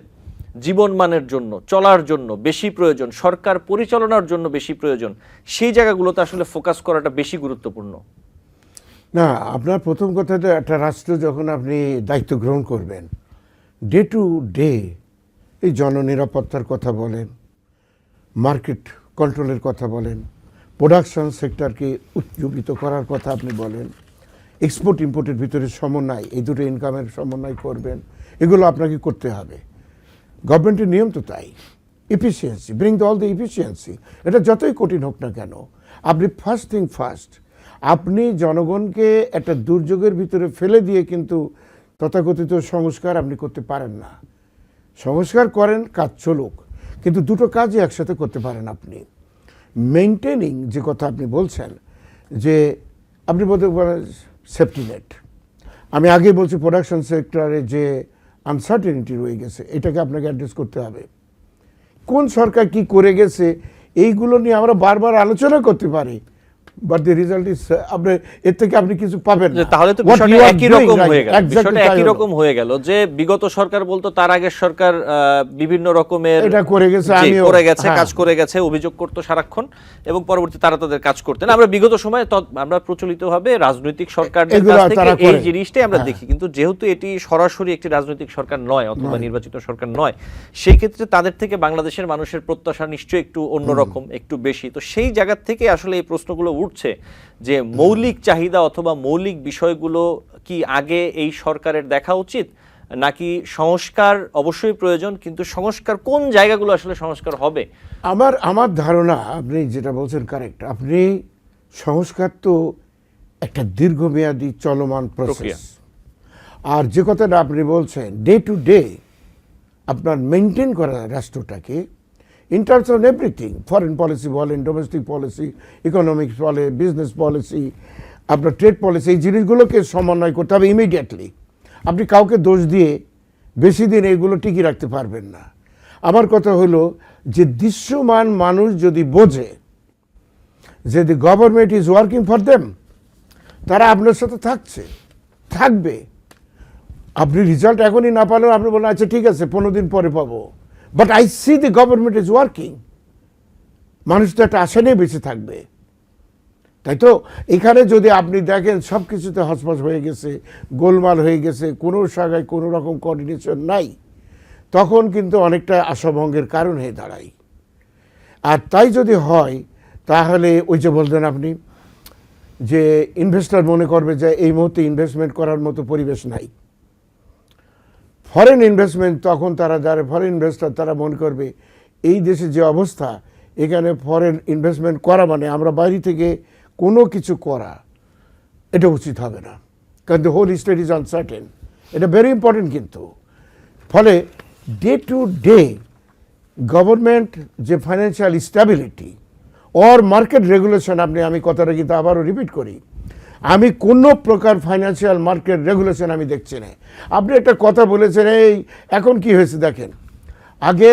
জীবনমানের জন্য, চলার জন্য বেশি প্রয়োজন, সরকার পরিচালনার জন্য বেশি প্রয়োজন, সেই জায়গাগুলোতে আসলে ফোকাস করাটা বেশি গুরুত্বপূর্ণ? না, আপনার প্রথম কথা তো একটা রাষ্ট্র যখন আপনি দায়িত্ব গ্রহণ করবেন, ডে টু ডে এই জননিরাপত্তার কথা বলেন, মার্কেট কন্ট্রোলের কথা বলেন, প্রোডাকশন সেক্টরকে উজ্জীবিত করার কথা আপনি বলেন, এক্সপোর্ট ইম্পোর্টের ভিতরে সমন্বয়, এই দুটো ইনকামের সমন্বয় করবেন, এগুলো আপনাকে করতে হবে। গভর্নমেন্টের নিয়ম তো তাই, efficiency, bring all the efficiency. এটা যতই কঠিন হোক না কেন, আপনি ফার্স্ট থিং ফার্স্ট, আপনি জনগণকে একটা দুর্যোগের ভিতরে ফেলে দিয়ে কিন্তু তথাকথিত সংস্কার আপনি করতে পারেন না। সংস্কার করেন, কাজ চলুক, কিন্তু দুটো কাজই একসাথে করতে পারেন আপনি। মেনটেনিং যে কথা আপনি বলছেন, যে আপনি বলতে পারেন সেফটি নেট, আমি আগেই বলছি প্রোডাকশন সেক্টরে যে আনসার্টেনিটি রয়ে গেছে, এটাকে আপনাকে অ্যাড্রেস করতে হবে। কোন সরকার কি করে গেছে এইগুলো নিয়ে আমরা বারবার আলোচনা করতে পারি, বাট দ্য রেজাল্ট ইজ আপনার এর থেকে আপনি কিছু পাবেন না। তাহলে তো বিষয়টা একই রকম হয়ে গেল, বিষয়টা একই রকম হয়ে গেল যে বিগত সরকার বলতো তার আগের সরকার বিভিন্ন রকমের এটা করে গেছে, আমিও করে গেছে, কাজ করে গেছে, অভিযোগ করতো সারাক্ষণ এবং পরবর্তী তারা তাদের কাজ করতেন। আমরা বিগত সময়ে আমরা প্রচলিতভাবে রাজনৈতিক সরকারদের কাছ থেকে এই জিনিসটাই আমরা দেখি, কিন্তু যেহেতু এটি সরাসরি একটি রাজনৈতিক সরকার নয় অথবা নির্বাচিত সরকার নয়, সেই ক্ষেত্রে তাদের থেকে বাংলাদেশের মানুষের প্রত্যাশা নিশ্চয়ই একটু অন্যরকম, একটু বেশি। তো সেই জায়গা থেকে আসলে এই প্রশ্নগুলো উঠছে যে মৌলিক চাহিদা অথবা মৌলিক বিষয়গুলো কি আগে এই সরকারের দেখা উচিত, নাকি সংস্কার অবশ্যই প্রয়োজন, কিন্তু সংস্কার কোন জায়গাগুলো আসলে সংস্কার হবে? আমার ধারণা আপনি যেটা বলছেন কারেক্ট। আপনি সংস্কার তো একটা দীর্ঘমেয়াদী চলমান প্রক্রিয়া, আর যে কথাটা আপনি বলছেন ডে টু ডে আপনার মেনটেন করা রাষ্ট্রটাকে in terms of everything, foreign policy বলেন, ডোমেস্টিক পলিসি, ইকোনমিক্স বলে, বিজনেস পলিসি, আপনার ট্রেড পলিসি, এই জিনিসগুলোকে সমন্বয় করতে হবে ইমিডিয়েটলি। আপনি কাউকে দোষ দিয়ে বেশি দিন এইগুলো টিকিয়ে রাখতে পারবেন না। আমার কথা হলো যে দৃশ্যমান মানুষ যদি বোঝে যে দি government is working for them, তারা আপনার সাথে থাকবে। আপনি রেজাল্ট এখনই না পারলেও আপনি বলেন আচ্ছা ঠিক আছে 15 দিন পরে পাবো, but I see the government is working. মানুষ তো একটা আশা নিয়ে বেঁচে থাকবে, তাই তো? এখানে যদি আপনি দেখেন সব কিছুতে হসপস হয়ে গেছে, গোলমাল হয়ে গেছে, কোনো জায়গায় কোনো রকম কোঅর্ডিনেশন নাই, তখন কিন্তু অনেকটা আশাভঙ্গের কারণ হয়ে দাঁড়ায়। আর তাই যদি হয় তাহলে ওই যে বলতেন আপনি যে ইনভেস্টর মনে করবে যে এই মুহূর্তে ইনভেস্টমেন্ট করার মতো পরিবেশ নাই। ফরেন ইনভেস্টমেন্ট, তখন যারা ফরেন ইনভেস্টর তারা মনে করবে এই দেশে যে অবস্থা, এখানে ফরেন ইনভেস্টমেন্ট করা মানে আমরা বাইরে থেকে কোনো কিছু করা, এটা উচিত হবে না, কারণ the whole state is uncertain. এটা ভেরি ইম্পর্টেন্ট। কিন্তু ফলে ডে টু ডে গভর্নমেন্ট যে financial stability or market regulation, আমি কথাটা কিন্তু আবারও রিপিট করি, আমি কোনো প্রকার ফাইন্যান্সিয়াল মার্কেট রেগুলেশন আমি দেখছি না। আপনি একটা কথা বলেছেন, এই এখন কি হয়েছে দেখেন, আগে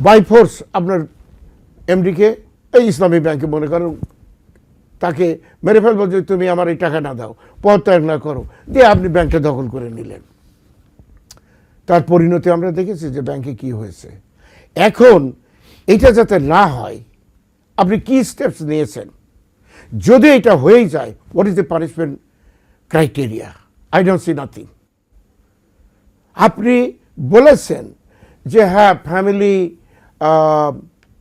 বাই ফোর্স আপনার এমডিকে এই ইসলামী ব্যাংকে মনে করেন তাকে মেরে ফেলবো যে তুমি আমার এই টাকা না দাও, পদত্যাগ না করো, দিয়ে আপনি ব্যাংকটা দখল করে নিলেন। তার পরিণতি আমরা দেখেছি যে ব্যাংকে কি হয়েছে। এখন এটা যাতে না হয় আপনি কি স্টেপস নিয়েছেন? যদি এটা হয়েই যায়, what is the punishment criteria? I don't C nothing. আপনি বলেছেন যে হ্যাঁ ফ্যামিলি,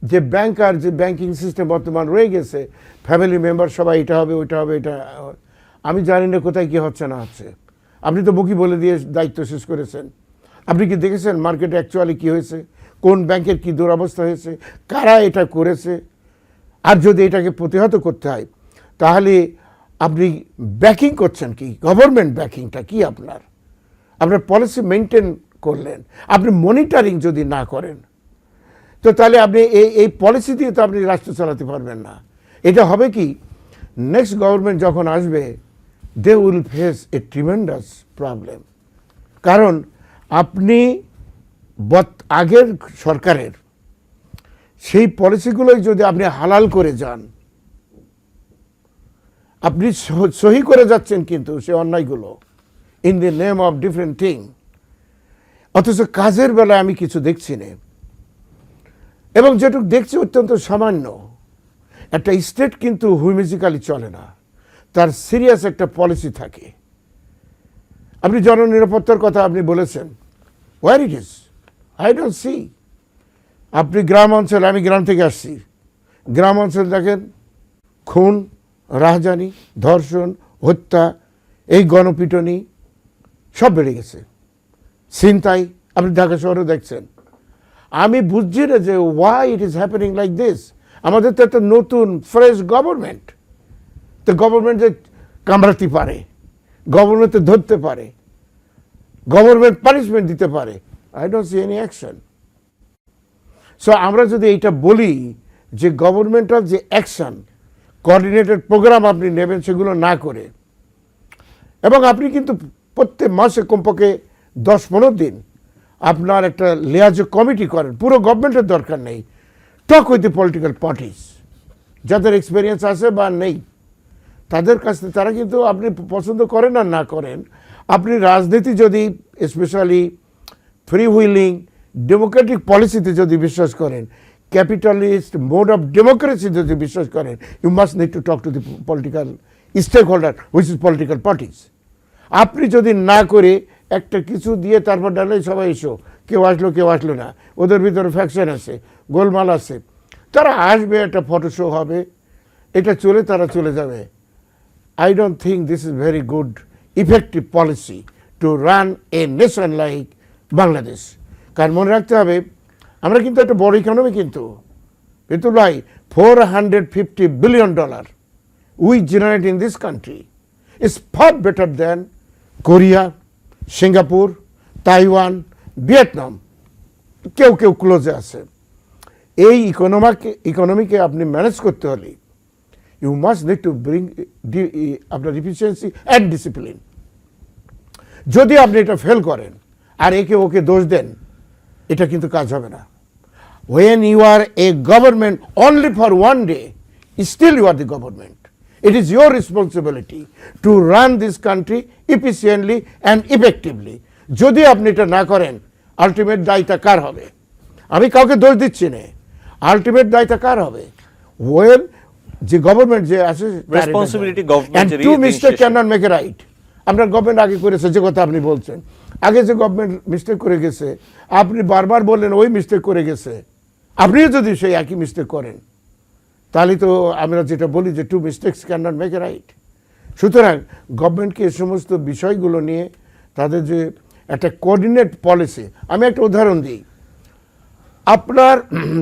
যে ব্যাংকার, যে ব্যাংকিং সিস্টেম বর্তমান রয়ে গেছে, ফ্যামিলি মেম্বার সবাই এটা হবে ওইটা হবে, এটা আমি জানি না কোথায় কি হচ্ছে না হচ্ছে। আপনি তো মুখই বলে দিয়ে দায়িত্ব শেষ করেছেন। আপনি কি দেখেছেন মার্কেটে অ্যাকচুয়ালি কি হয়েছে, কোন ব্যাংকের কি দুরবস্থা হয়েছে, কারা এটা করেছে? আর যদি এটাকে প্রতিহত করতে হয় তাহলে আপনি ব্যাকিং করছেন কি? গভর্নমেন্ট ব্যাকিংটা কি আপনার? আপনার পলিসি মেনটেন করলেন, আপনি মনিটরিং যদি না করেন তো তাহলে আপনি এই পলিসি দিয়ে তো আপনি রাষ্ট্র চালাতে পারবেন না। এটা হবে কি, নেক্সট গভর্নমেন্ট যখন আসবে they will face a tremendous problem. কারণ আপনি আগের সরকারের সেই পলিসিগুলোই যদি আপনি হালাল করে যান, আপনি সহি করে যাচ্ছেন কিন্তু সে অন্যায়গুলো in the name of different thing, অথচ কাজের বেলায় আমি কিছু দেখছি না, এবং যেটুকু দেখছি অত্যন্ত সামান্য। একটা স্টেট কিন্তু হুইমিজিক্যালি চলে না, তার সিরিয়াস একটা পলিসি থাকে। আপনি জননিরাপত্তার কথা আপনি বলেছেন, where it is, I don't see. আপনি গ্রাম অঞ্চল, আমি গ্রাম থেকে আসছি, গ্রাম অঞ্চল দেখেন খুন, রাহাজানি, ধর্ষণ, হত্যা, এই গণপিটনি সব বেড়ে গেছে। ছিনতাই আপনি ঢাকা শহরে দেখছেন। আমি বুঝছি না যে why it is happening like this. আমাদের তো একটা নতুন ফ্রেশ গভর্নমেন্ট, তো গভর্নমেন্টে কামড়াতে পারে, গভর্নমেন্টে ধরতে পারে, গভর্নমেন্ট পানিশমেন্ট দিতে পারে। I don't C any action. So আমরা যদি এইটা বলি যে গভর্নমেন্টাল যে অ্যাকশন, কোঅর্ডিনেটেড প্রোগ্রাম আপনি নেবেন সেগুলো না করে, এবং আপনি কিন্তু প্রত্যেক মাসে কমপক্ষে 10-15 দিন আপনার একটা লিয়াজ কমিটি করেন, পুরো গভর্নমেন্টের দরকার নেই, talk with the political parties, যাদের এক্সপিরিয়েন্স আছে বা নেই তাদের কাছ থেকে, তারা কিন্তু আপনি পছন্দ করেন আর না করেন, আপনি রাজনীতি যদি স্পেশালি ফ্রি হুইলিং ডেমোক্রেটিক পলিসিতে যদি বিশ্বাস করেন, ক্যাপিটালিস্ট মোড অফ ডেমোক্রেসি যদি বিশ্বাস করেন, you must need to talk to the political stake holder which is political parties. আপনি যদি না করে একটা কিছু দিয়ে তারপর ডালে সবাই এসো, কেউ আসলো না, ওদের ভিতরে ফ্যাকশন আছে, গোলমাল আছে, তারা আসবে, একটা ফটো শো হবে, এটা চলে তারা চলে যাবে। I don't think this is very good effective policy to run a nation like Bangladesh. কারণ মনে রাখতে হবে আমরা কিন্তু একটা বড় ইকোনমি, কিন্তু ভাই $450 billion we generate in this country is far better than Korea, Singapore, Taiwan, Vietnam, কেউ ক্লোজে আছে। এই ইকোনমিকে আপনি ম্যানেজ করতে হলে you must need to bring আপনার এফিসিয়েন্সি অ্যান্ড ডিসিপ্লিন। যদি আপনি এটা ফেল করেন আর একে ওকে দোষ দেন, এটা কিন্তু কাজ হবে না। When you are a government only for one day, still you are the government. It is your responsibility to run this country efficiently and effectively. যদি আপনি এটা না করেন, আলটিমেট দায়টা কার হবে? আমি কাউকে দোষ দিচ্ছি না, আলটিমেট দায়টা কার হবে? ওয়েল যে গভর্নমেন্ট যে আছে, রেসপন্সিবিলিটি গভর্নমেন্টেরই। Two mistake can not make a right. আপনার গভর্নমেন্ট আগে করেছে, যে কথা আপনি বলছেন, আগে যে গভর্নমেন্ট মিস্টেক করে গেছে, আপনি বারবার বললেন ওই মিস্টেক করে গেছে, আপনিও যদি সেই একই মিস্টেক করেন তাহলে তো আমরা যেটা বলি যে two mistakes can not make a right. সুতরাং গভর্নমেন্টকে এই সমস্ত বিষয়গুলো নিয়ে তাদের যে একটা কোঅর্ডিনেট পলিসি, আমি একটা উদাহরণ দিই। আপনার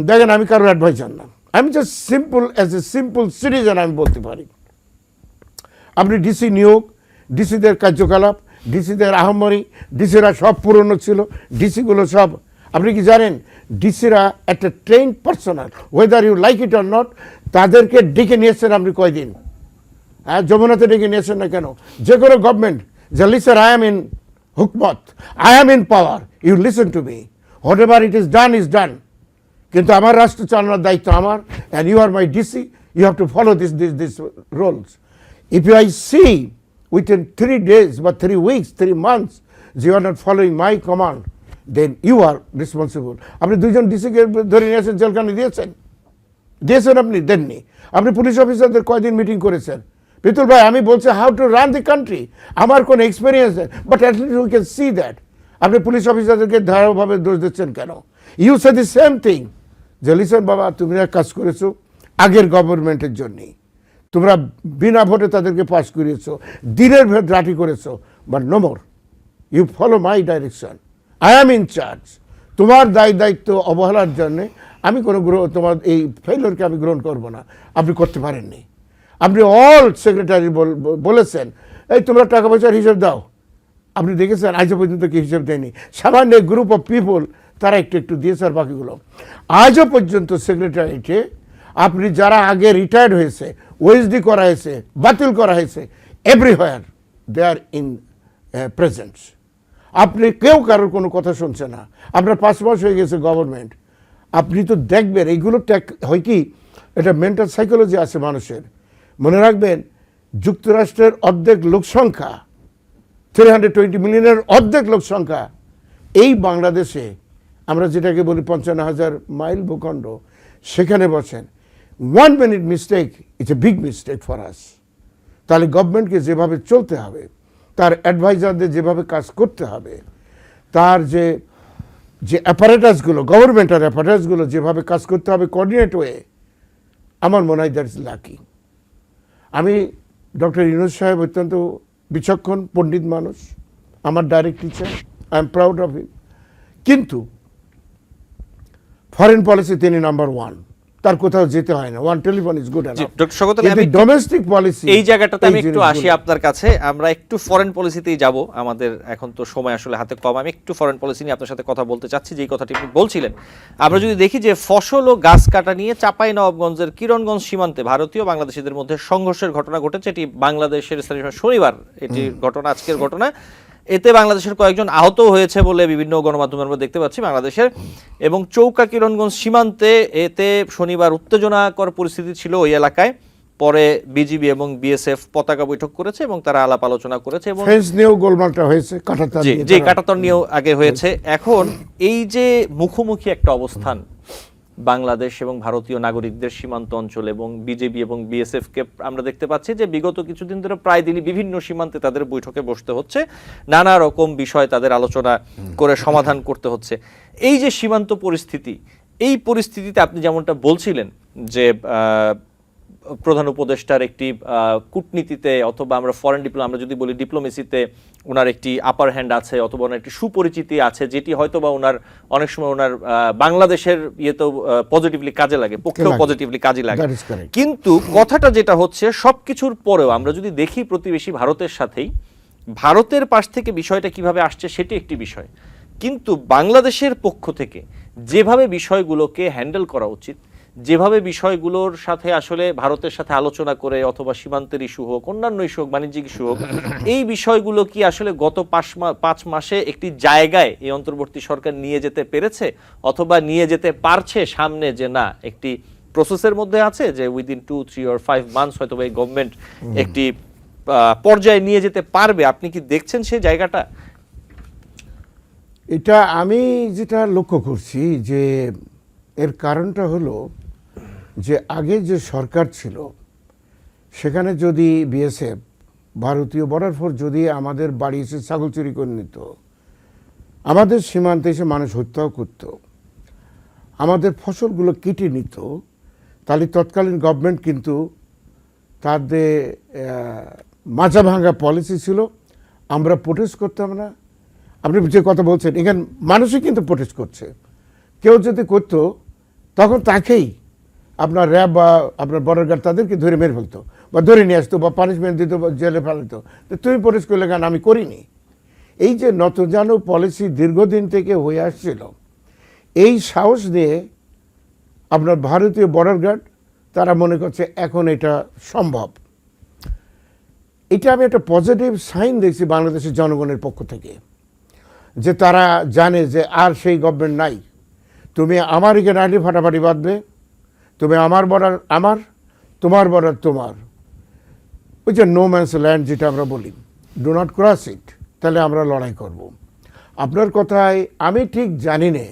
দেখেন, আমি কারোর অ্যাডভাইজার না, আমি just simple as a simple citizen আমি বলতে পারি, আপনি ডিসি নিয়োগ, ডিসিদের কার্যকলাপ, ডিসিদের আহ্বানি, ডিসিরা সব পুরনো ছিল, ডিসিগুলো সব, আপনি কি জানেন ডিসিরা একটা train personnel, whether you like it or not, তাদেরকে ডেকে নিয়েছেন আপনি কয়দিন? হ্যাঁ, যমুনাতে ডেকে নিয়েছেন না কেন? যে কোনো গভর্নমেন্ট যে লিসেন, আই এম ইন হুকমত, I am in power, you listen to me, whatever it is done is done. কিন্তু আমার রাষ্ট্র চালানোর দায়িত্ব আমার, and you are my DC, you have to follow this rules. If you I see within 3 days বা 3 weeks, 3 months, you are not following my command, then you are responsible. আপনি 2জন ডিসিকে ধরে নিয়েছেন, জেলখানে দিয়েছেন, দিয়েছেন আপনি? দেননি। আপনি পুলিশ অফিসারদের কয়দিন মিটিং করেছেন? বিতুল ভাই, আমি বলছি how to run the country, আমার কোনো এক্সপিরিয়েন্স নেই, but at least we can see that. আপনি পুলিশ অফিসারদেরকে ধারাভাবে দোষ দিচ্ছেন কেন? You say the same thing, যে লিসন বাবা, তুমি এক কাজ করেছো আগের গভর্নমেন্টের জন্যই, তোমরা বিনা ভোটে তাদেরকে পাস করিয়েছো, দিনের ভোট রাটি করেছো, but no more, you follow my direction, I am in charge. তোমার দায়িত্ব অবহেলার জন্যে আমি কোনো তোমার এই ফেইলিওরকে আমি গ্রহণ করব না। আপনি করতে পারেননি। আপনি অল সেক্রেটারি বলেছেন এই তোমরা টাকা পয়সার হিসাব দাও, আপনি দেখেছেন আজও পর্যন্ত কি হিসাব দেয়নি। সামান্য গ্রুপ অফ পিপল তারা একটু একটু দিয়েছে আর বাকিগুলো আজও পর্যন্ত সেক্রেটারিতে আপনি যারা আগে রিটায়ার্ড হয়েছে, ওএসডি করা হয়েছে, বাতিল করা হয়েছে, everywhere they are in presence. আপনি কেউ কারোর কোনো কথা শুনছে না। আপনার 5 মাস হয়ে গেছে গভর্নমেন্ট, আপনি তো দেখবেন এইগুলো হয় কি, এটা মেন্টাল সাইকোলজি আছে মানুষের। মনে রাখবেন, যুক্তরাষ্ট্রের অর্ধেক লোকসংখ্যা, 320 মিলিয়নের অর্ধেক লোকসংখ্যা এই বাংলাদেশে, আমরা যেটাকে বলি 55,000 মাইল ভূখণ্ড, সেখানে বসেন। 1 minute mistake it's a big mistake for us. তাহলে গভর্নমেন্টকে যেভাবে চলতে হবে, তার অ্যাডভাইজারদের যেভাবে কাজ করতে হবে, তার যে অ্যাপারেটাসগুলো, গভর্নমেন্টের অ্যাপারেটাসগুলো যেভাবে কাজ করতে হবে কোঅর্ডিনেট হয়ে, আমার মনে হয় দ্যাটস লাকি। আমি ডক্টর ইউনূস সাহেব অত্যন্ত বিচক্ষণ পণ্ডিত মানুষ, আমার direct teacher, I am proud of him. কিন্তু ফরেন পলিসি তিনি নাম্বার 1, তার কোথাও যেতে হয় না। One telephone is good enough. Doctor স্বাগত, আমি ডোমেস্টিক পলিসি এই জায়গাটাতে আমি একটু আসি আপনার কাছে। আমরা একটু ফরেন পলিসিতেই যাব, আমাদের এখন তো সময় আসলে হাতে কম। আমি একটু ফরেন পলিসি নিয়ে আপনার সাথে কথা বলতে চাচ্ছি, যেই কথাটি আপনি বলছিলেন। আমরা যদি দেখি যে ফসল ও গাছ কাটা নিয়ে চাঁপাইনবাবগঞ্জের কিরণগঞ্জ সীমান্তে ভারতীয় বাংলাদেশিদের মধ্যে সংঘর্ষের ঘটনা ঘটেছে। এটি বাংলাদেশের স্থানীয় সময় শনিবার এটি ঘটনা, আজকের ঘটনা। এতে বাংলাদেশের কয়েকজন আহত হয়েছে বলে বিভিন্ন গণমাধ্যমে আমরা দেখতে পাচ্ছি বাংলাদেশের। এবং চৌকা কিরণগঞ্জ সীমান্তে এতে শনিবার উত্তেজনাকর পরিস্থিতি ছিল ওই এলাকায়। পরে বিজিবি এবং বিএসএফ পতাকা বৈঠক করেছে এবং তারা আলাপ আলোচনা করেছে এবং ফেন্স নিয়েও গোলমালটা হয়েছে, কাঁটাতার নিয়ে। জি, কাঁটাতার নিয়েও আগে হয়েছে। এখন এই যে মুখোমুখি একটা অবস্থান বাংলাদেশ এবং ভারতীয় নাগরিকদের সীমান্ত অঞ্চল এবং বিজেপি এবং বিএসএফ কে আমরা দেখতে পাচ্ছি যে বিগত কিছুদিন ধরে প্রায় দিনই বিভিন্ন সীমান্তে তাদের বৈঠকে বসতে হচ্ছে, নানা রকম বিষয় তাদের আলোচনা করে সমাধান করতে হচ্ছে। এই যে সীমান্ত পরিস্থিতি, এই পরিস্থিতিতে আপনি যেমনটা বলছিলেন যে প্রধান উপদেষ্টার একটি কূটনীতিতে অথবা আমরা ফরেন আমরা যদি বলি ডিপ্লোমেসিতে ওনার একটি আপার হ্যান্ড আছে, অথবা ওনার একটি সুপরিচিতি আছে, যেটি হয়তো বা ওনার অনেক সময় ওনার বাংলাদেশের ইয়েতেও পজিটিভলি কাজে লাগে, পক্ষেও পজিটিভলি কাজে লাগে। কিন্তু কথাটা যেটা হচ্ছে, সবকিছুর পরেও আমরা যদি দেখি প্রতিবেশী ভারতের সাথেই, ভারতের পাশ থেকে বিষয়টা কিভাবে আসছে সেটি একটি বিষয়, কিন্তু বাংলাদেশের পক্ষ থেকে যেভাবে বিষয়গুলোকে হ্যান্ডেল করা উচিত, যেভাবে বিষয়গুলোর সাথে আসলে ভারতের সাথে আলোচনা করে, অথবা সীমান্তের ইস্যু হোক, অন্যান্য ইস্যু হোক, বাণিজ্যিক ইস্যু হোক, এই বিষয়গুলো কি আসলে গত 5 মাসে একটি জায়গায় এই অন্তর্বর্তী সরকার নিয়ে যেতে পেরেছে, অথবা নিয়ে যেতে পারছে সামনে, যে না একটি প্রসেসের মধ্যে আছে যে উইদিন 2, 3 or 5 মান্থস হয়তো এই গভর্নমেন্ট একটি পর্যায়ে নিয়ে যেতে পারবে? আপনি কি দেখছেন সেই জায়গাটা? এটা আমি যেটা লক্ষ্য করছি যে এর কারণটা হলো যে আগে যে সরকার ছিল সেখানে যদি বিএসএফ, ভারতীয় বর্ডার ফোর্স যদি আমাদের বাড়ি এসে ছাগল চুরি করে নিত, আমাদের সীমান্তে এসে মানুষ হত্যাও করত, আমাদের ফসলগুলো কেটে নিত, তাহলে তৎকালীন গভর্নমেন্ট কিন্তু তাদের মাজা ভাঙা পলিসি ছিল, আমরা প্রোটেস্ট করতাম না। আপনি যে কথা বলছেন, এখানে মানুষই কিন্তু প্রোটেস্ট করছে। কেউ যদি করতো তখন তাকেই আপনার র্যাব বা আপনার বর্ডার গার্ড তাদেরকে ধরে মেরে ফেলতো, বা ধরে নিয়ে আসতো, বা পানিশমেন্ট দিত, বা জেলে ফেলতো। তো তুমি প্রোটেস্ট করলে কেন? আমি করিনি। এই যে নতজানু পলিসি দীর্ঘদিন থেকে হয়ে আসছিল, এই সাহস দিয়ে আপনার ভারতীয় বর্ডার গার্ড তারা মনে করছে এখন এটা সম্ভব। এটা আমি একটা পজিটিভ সাইন দেখছি বাংলাদেশের জনগণের পক্ষ থেকে, যে তারা জানে যে আর সেই গভর্নমেন্ট নাই। তুমি আমার এখানে আইডি ফাটাফাটি বাঁধবে, তুমি আমার বর্ডার আমার, তোমার বর্ডার তোমার, ওই যে নো ম্যানস ল্যান্ড যেটা আমরা বলি, ডু নট ক্রস ইট, তাহলে আমরা লড়াই করব। আপনার কথায় আমি ঠিক জানি না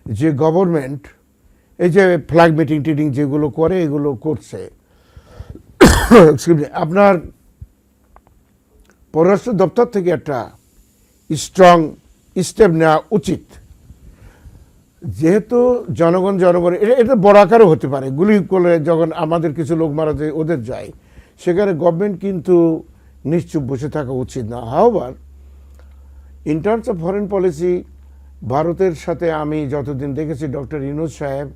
যে গভর্নমেন্ট এই যে ফ্ল্যাগ মিটিং টিটিং যেগুলো করে এগুলো করছে। আপনার পররাষ্ট্র দপ্তর থেকে একটা স্ট্রং স্টেপ নেওয়া উচিত, যেহেতু জনগণ এটা বড় আকারও হতে পারে, গুলি করে যখন আমাদের কিছু লোক মারা যায় ওদের যায়, সেখানে গভর্নমেন্ট কিন্তু নিশ্চুপ বসে থাকা উচিত না। হাওয়ার in terms of foreign policy ভারতের সাথে আমি যতদিন দেখেছি ডক্টর ইউনূস সাহেব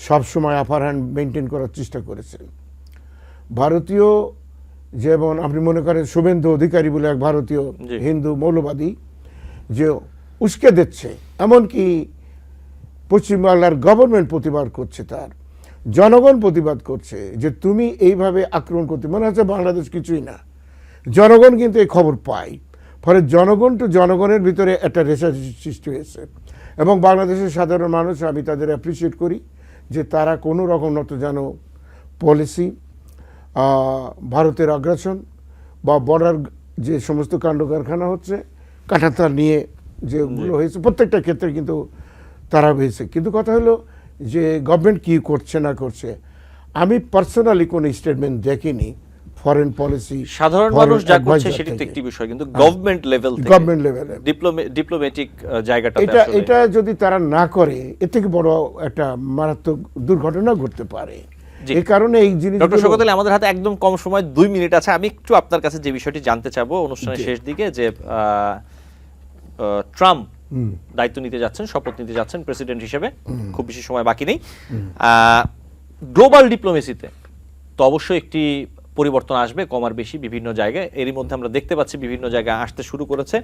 সবসময় আপার হ্যান্ড মেনটেন করার চেষ্টা করেছেন। ভারতীয় যেমন আপনি মনে করেন শুভেন্দু অধিকারী বলে এক ভারতীয় হিন্দু মৌলবাদী যে উস্কে দিচ্ছে, এমনকি পশ্চিমবাংলার গভর্নমেন্ট প্রতিবাদ করছে, তার জনগণ প্রতিবাদ করছে যে তুমি এইভাবে আক্রমণ করতে, মনে হচ্ছে বাংলাদেশ কিছুই না। জনগণ কিন্তু এই খবর পায়, ফলে জনগণ টু জনগণের ভিতরে একটা রেশারেশি সৃষ্টি হয়েছে। এবং বাংলাদেশের সাধারণ মানুষ, আমি তাদের অ্যাপ্রিসিয়েট করি যে তারা কোনো রকম যেন পলিসি, ভারতের আগ্রাসন বা বর্ডার যে সমস্ত কাণ্ড কারখানা হচ্ছে, কাঁটাতার নিয়ে যেগুলো হয়েছে প্রত্যেকটা ক্ষেত্রে কিন্তু তারা হয়েছে। কিন্তু কথা হলো যে গভর্নমেন্ট কী করছে না করছে, আমি পার্সোনালি কোনো স্টেটমেন্ট দেখিনি ফরেন পলিসি। সাধারণ মানুষ যা করছে সেটি তো একটি বিষয়, কিন্তু গভর্নমেন্ট লেভেল থেকে, গভর্নমেন্ট লেভেলে ডিপ্লোম্যাটিক জায়গাটাতে এটা যদি তারা না করে এর থেকে বড় একটা মারাত্মক দুর্ঘটনা ঘটতে পারে। এই কারণে এই জিনিস ডক্টর শওকত আলী, আমাদের হাতে একদম কম সময় 2 মিনিট আছে, আমি একটু আপনার কাছে যে বিষয়টি জানতে চাবো অনুষ্ঠানের শেষ দিকে, যে ট্রাম্প দায়িত্ব নিতে যাচ্ছেন, শপথ নিতে যাচ্ছেন প্রেসিডেন্ট হিসেবে, খুব বেশি সময় বাকি নেই। গ্লোবাল ডিপ্লোমেসিতে তো অবশ্যই একটি পরিবর্তন আসবে, কম আর বেশি বিভিন্ন জায়গায়। এরই মধ্যে আমরা দেখতে পাচ্ছি বিভিন্ন জায়গায় আসতে শুরু করেছে।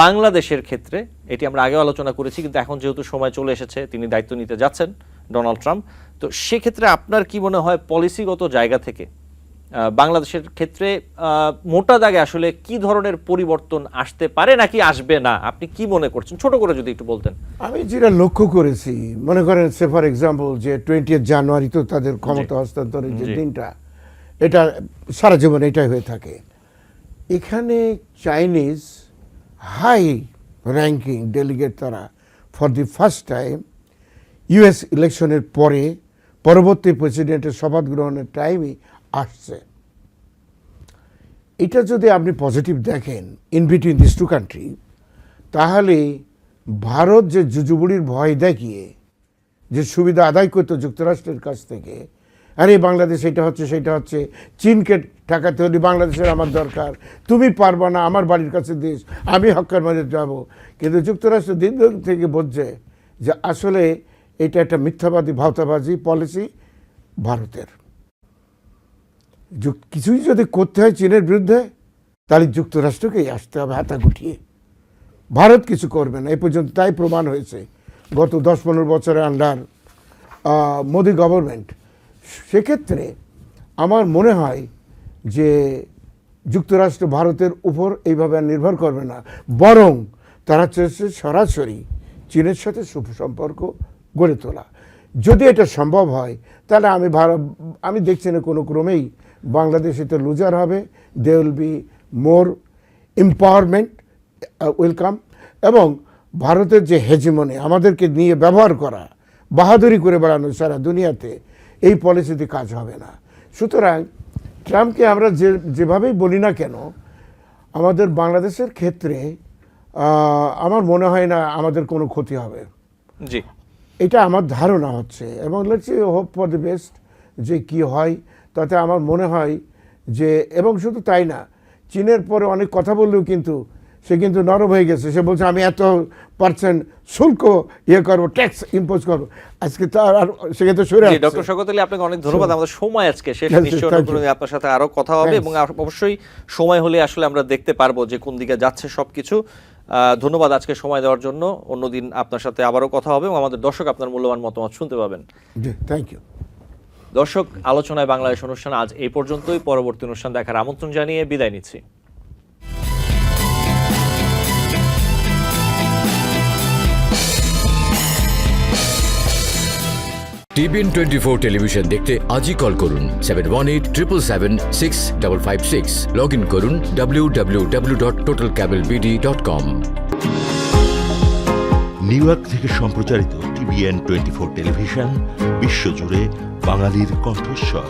বাংলাদেশের ক্ষেত্রে এটি আমরা আগে আলোচনা করেছি, কিন্তু এখন যেহেতু সময় চলে এসেছে, তিনি দায়িত্ব নিতে যাচ্ছেন ডোনাল্ড ট্রাম্প, তো সেক্ষেত্রে আপনার কি মনে হয় পলিসিগত জায়গা থেকে বাংলাদেশের ক্ষেত্রে মোটা দাগে আসলে কি ধরনের পরিবর্তন আসতে পারে নাকি আসবে না, আপনি কি মনে করছেন, ছোট করে যদি একটু বলতেন? আমি যেটা লক্ষ্য করেছি, মনে করেন সে ফর এক্সাম্পল যে 20 জানুয়ারি তো তাদের ক্ষমতা হস্তান্তরের যে দিনটা, এটা সারা জীবন এটাই হয়ে থাকে। এখানে চাইনিজ হাই র্যাঙ্কিং ডেলিগেট তারা for the first time US ইলেকশনের পরে পরবর্তী প্রেসিডেন্টের শপথ গ্রহণের টাইমই আসছে। এটা যদি আপনি পজিটিভ দেখেন in between this two country, তাহলে ভারত যে জুজুবুড়ির ভয় দেখিয়ে যে সুবিধা আদায় করতো যুক্তরাষ্ট্রের কাছ থেকে, আরে বাংলাদেশ এটা হচ্ছে সেটা হচ্ছে, চীনকে ঠেকাতে হলে বাংলাদেশের আমার দরকার, তুমি পারবা না, আমার বাড়ির কাছে দেশ, আমি হক্কার মাঝে যাব। কিন্তু যুক্তরাষ্ট্র দিন থেকে বলছে যে আসলে এটা একটা মিথ্যাবাদী ভাওতাবাজি পলিসি ভারতের। কিছুই যদি করতে হয় চীনের বিরুদ্ধে, তাহলে যুক্তরাষ্ট্রকেই আসতে হবে হাতা গুটিয়ে, ভারত কিছু করবে না। এই পর্যন্ত তাই প্রমাণ হয়েছে গত 10-15 বছরের আন্ডার মোদি গভর্নমেন্ট। সেক্ষেত্রে আমার মনে হয় যে যুক্তরাষ্ট্র ভারতের উপর এইভাবে আর নির্ভর করবে না, বরং তারা চেয়েছে সরাসরি চীনের সাথে সুসম্পর্ক গড়ে তোলা। যদি এটা সম্ভব হয় তাহলে আমি দেখছি না কোনো ক্রমেই বাংলাদেশ এতে লুজার হবে। They will be more empowerment welcome, এবং ভারতের যে হেজিমনি আমাদেরকে নিয়ে ব্যবহার করা, বাহাদুরি করে বেড়ানো সারা দুনিয়াতে, এই পলিসিতে কাজ হবে না। সুতরাং ট্রাম্পকে আমরা যেভাবেই বলি না কেন, আমাদের বাংলাদেশের ক্ষেত্রে আমার মনে হয় না আমাদের কোনো ক্ষতি হবে। জি, এটা আমার ধারণা হচ্ছে, এবং let's hope for the best যে কি হয়। তাতে আমার মনে হয় যে, এবং শুধু তাই না, চীনের পরে অনেক কথা বললেও কিন্তু সে কিন্তু নরম হয়ে গেছে। সে বলছে আমি এত % শুল্ক করবো, ট্যাক্স ইম্পোজ করবো। আজকে তার আর সেখানে তো সরে আসছে। ডক্টর শওকত আলী, আপনাকে অনেক ধন্যবাদ। আমাদের সময় আজকে শেষ, নিশ্চয়ই আপনার সাথে আরো কথা হবে, এবং অবশ্যই সময় হলে আসলে আমরা দেখতে পারবো যে কোন দিকে যাচ্ছে সবকিছু। ধন্যবাদ আজকে সময় দেওয়ার জন্য। অন্যদিন আপনার সাথে আবারও কথা হবে, এবং আমাদের দর্শক আপনার মূল্যবান মতামত শুনতে পাবেন। Thank you. দর্শক, আলোচনায় বাংলাদেশ অনুষ্ঠান আজ এই পর্যন্তই। পরবর্তী অনুষ্ঠান দেখার আমন্ত্রণ জানিয়ে বিদায় নিচ্ছি। TBN 24 টেলিভিশন দেখতে আজই কল করুন 7187776556। লগ ইন করুন www.totalcablebd.com। নিউ ইয়র্ক থেকে সম্প্রচারিত TVN 24 টেলিভিশন বিশ্বজুড়ে বাঙালির কণ্ঠস্বর।